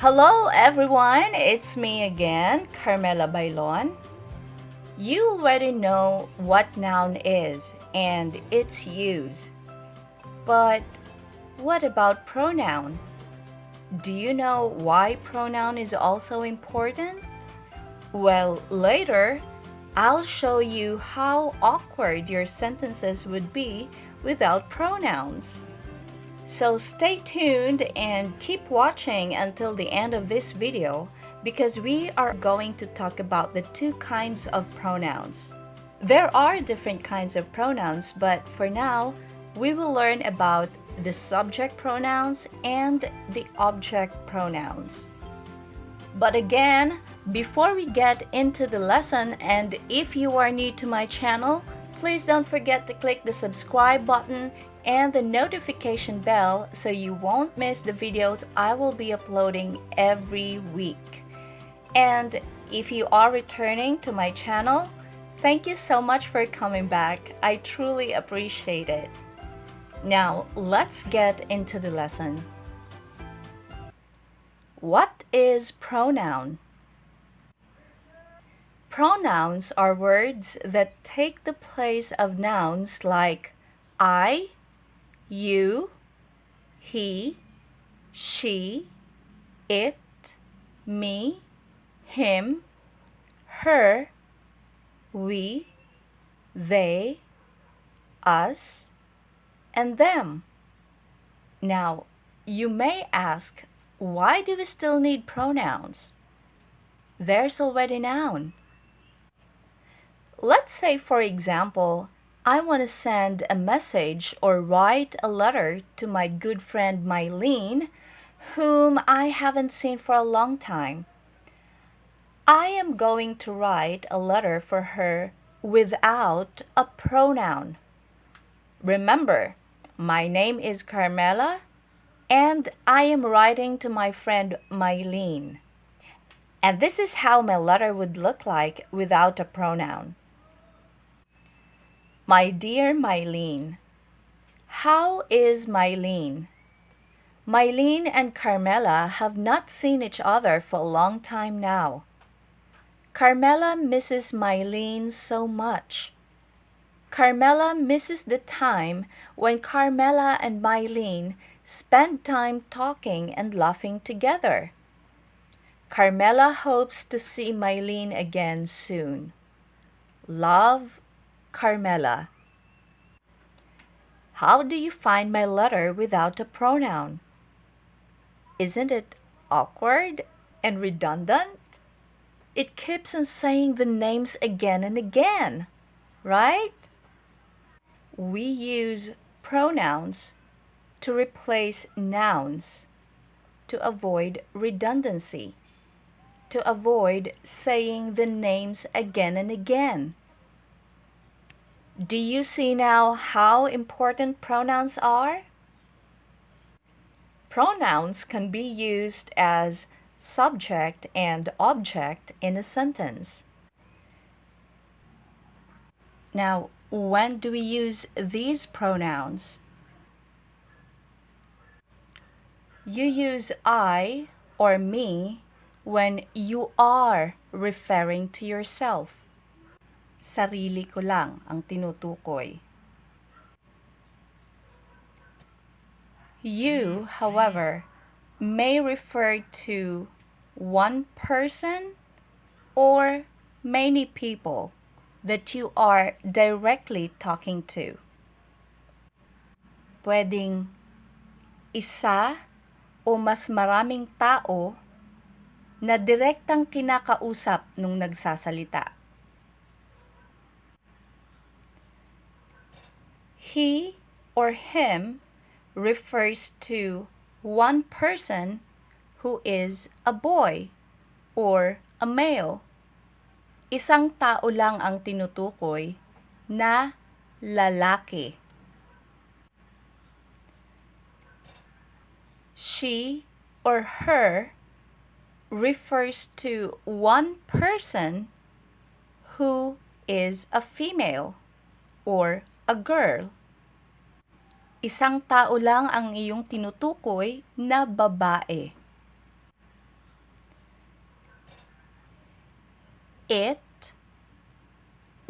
Hello everyone, it's me again, Carmela Baylon. You already know what noun is and its use. But what about pronoun? Do you know why pronoun is also important? Well, later, I'll show you how awkward your sentences would be without pronouns. So stay tuned and keep watching until the end of this video because we are going to talk about the two kinds of pronouns. There are different kinds of pronouns, but for now, we will learn about the subject pronouns and the object pronouns. But again, before we get into the lesson, and if you are new to my channel, please don't forget to click the subscribe button and the notification bell so you won't miss the videos I will be uploading every week. And if you are returning to my channel, thank you so much for coming back. I truly appreciate it. Now, let's get into the lesson. What is pronoun? Pronouns are words that take the place of nouns like I, you, he, she, it, me, him, her, we, they, us, and them. Now, you may ask, why do we still need pronouns? There's already noun. Let's say, for example, I want to send a message or write a letter to my good friend Mylene, whom I haven't seen for a long time. I am going to write a letter for her without a pronoun. Remember, my name is Carmela, and I am writing to my friend Mylene. And this is how my letter would look like without a pronoun. My dear Mylene. How is Mylene? Mylene and Carmela have not seen each other for a long time now. Carmela misses Mylene so much. Carmela misses the time when Carmela and Mylene spent time talking and laughing together. Carmela hopes to see Mylene again soon. Love, Carmela. How do you find my letter without a pronoun? Isn't it awkward and redundant? It keeps on saying the names again and again, right? We use pronouns to replace nouns to avoid redundancy, to avoid saying the names again and again. Do you see now how important pronouns are? Pronouns can be used as subject and object in a sentence. Now, when do we use these pronouns? You use I or me when you are referring to yourself. Sarili ko lang ang tinutukoy. You, however, may refer to one person or many people that you are directly talking to. Pwedeng isa o mas maraming tao na direktang kinakausap nung nagsasalita. He or him refers to one person who is a boy or a male. Isang tao lang ang tinutukoy na lalaki. She or her refers to one person who is a female or a girl. Isang tao lang ang iyong tinutukoy na babae. It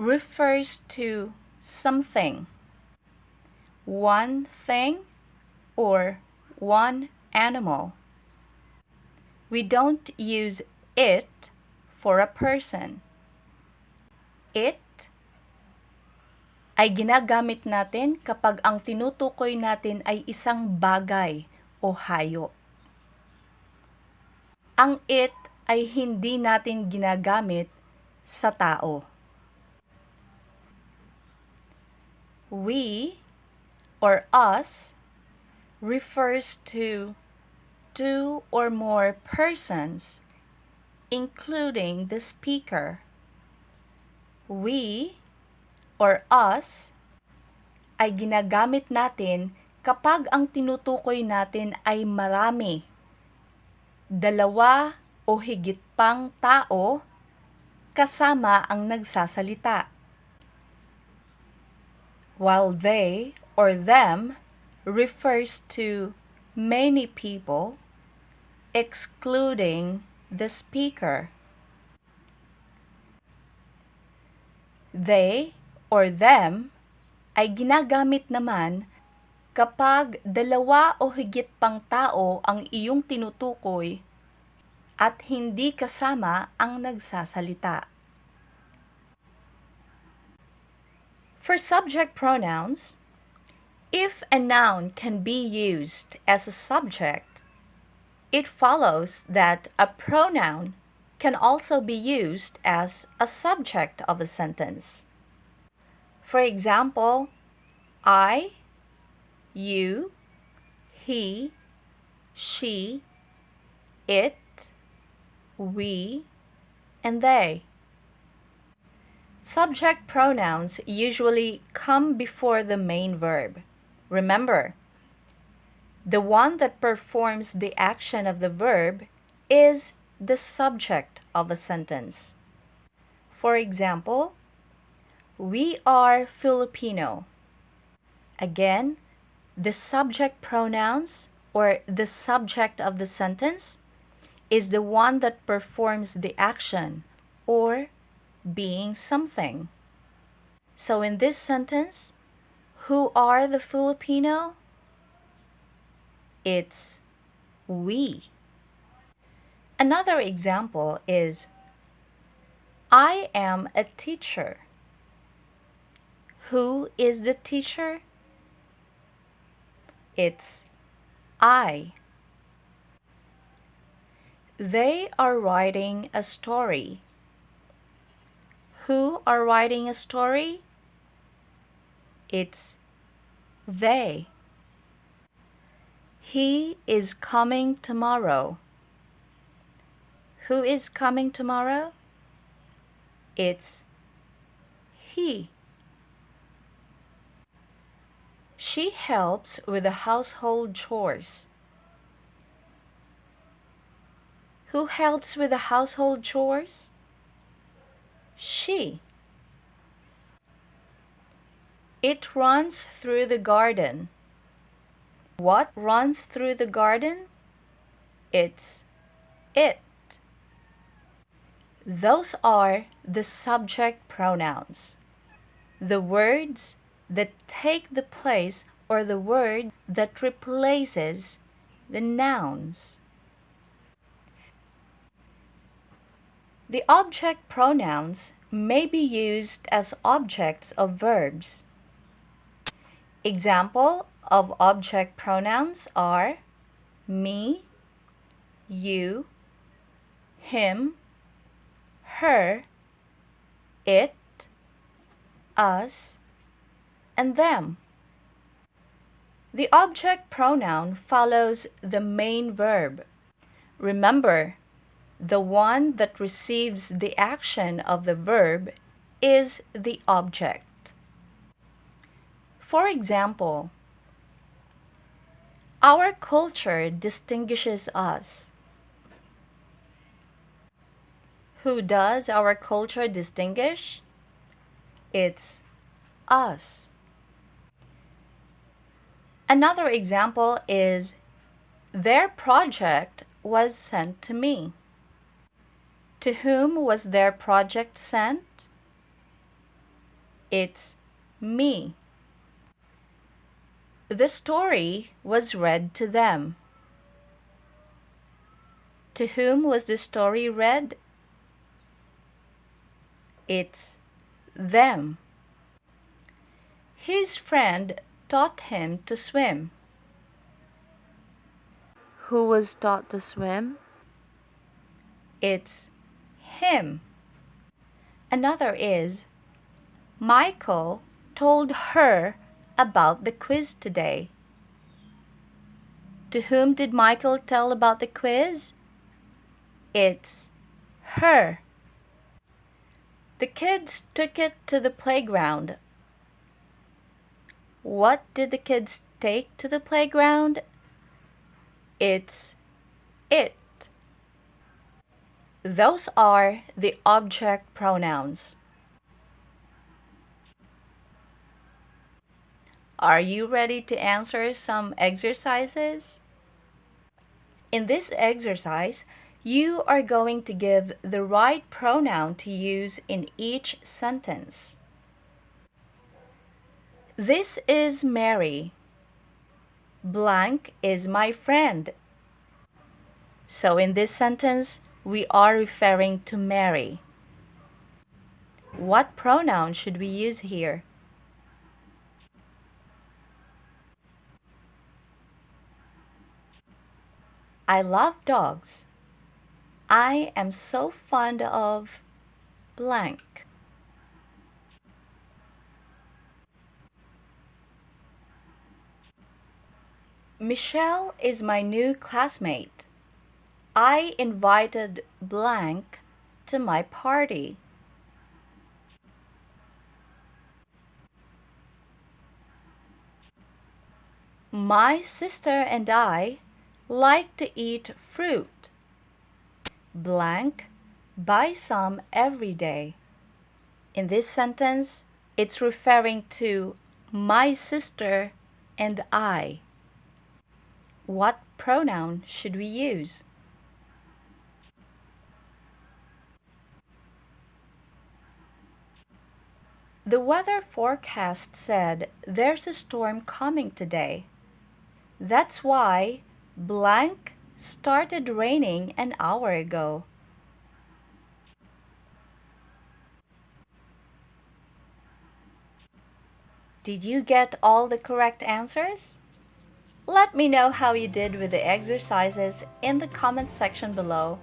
refers to something, one thing, or one animal. We don't use it for a person. It ay ginagamit natin kapag ang tinutukoy natin ay isang bagay o hayop. Ang it ay hindi natin ginagamit sa tao. We or us refers to two or more persons, including the speaker. We or us ay ginagamit natin kapag ang tinutukoy natin ay marami, dalawa o higit pang tao kasama ang nagsasalita. While they or them refers to many people, excluding the speaker. They or them ay ginagamit naman kapag dalawa o higit pang tao ang iyong tinutukoy at hindi kasama ang nagsasalita. For subject pronouns, if a noun can be used as a subject, it follows that a pronoun can also be used as a subject of a sentence. For example, I, you, he, she, it, we, and they. Subject pronouns usually come before the main verb. Remember, the one that performs the action of the verb is the subject of a sentence. For example, we are Filipino. Again, the subject pronouns or the subject of the sentence is the one that performs the action or being something. So in this sentence, who are the Filipino? It's we. Another example is, I am a teacher. Who is the teacher? It's I. They are writing a story. Who are writing a story? It's they. He is coming tomorrow. Who is coming tomorrow? It's he. She helps with the household chores. Who helps with the household chores? She. It runs through the garden. What runs through the garden? It's it. Those are the subject pronouns, the words that take the place or the word that replaces the nouns. The object pronouns may be used as objects of verbs. Example of object pronouns are me, you, him, her, it, us, and them. The object pronoun follows the main verb. Remember, the one that receives the action of the verb is the object. For example, our culture distinguishes us. Who does our culture distinguish? It's us. Another example is, their project was sent to me. To whom was their project sent? It's me. The story was read to them. To whom was the story read? It's them. His friend taught him to swim. Who was taught to swim? It's him. Another is, Michael told her about the quiz today. To whom did Michael tell about the quiz? It's her. The kids took it to the playground. What did the kids take to the playground? It's it. Those are the object pronouns. Are you ready to answer some exercises? In this exercise, you are going to give the right pronoun to use in each sentence. This is Mary. Blank is my friend. So in this sentence, we are referring to Mary. What pronoun should we use here? I love dogs. I am so fond of blank. Michelle is my new classmate. I invited blank to my party. My sister and I like to eat fruit. Blank buy some every day. In this sentence, it's referring to my sister and I. What pronoun should we use? The weather forecast said there's a storm coming today. That's why blank started raining an hour ago. Did you get all the correct answers? Let me know how you did with the exercises in the comment section below.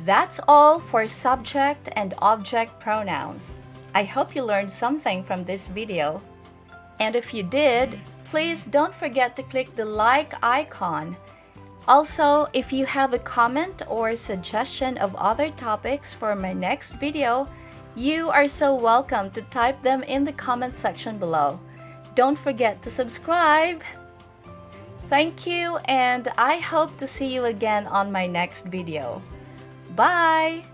That's all for subject and object pronouns. I hope you learned something from this video. And if you did, please don't forget to click the like icon. Also, if you have a comment or suggestion of other topics for my next video, you are so welcome to type them in the comment section below. Don't forget to subscribe. Thank you, and I hope to see you again on my next video. Bye!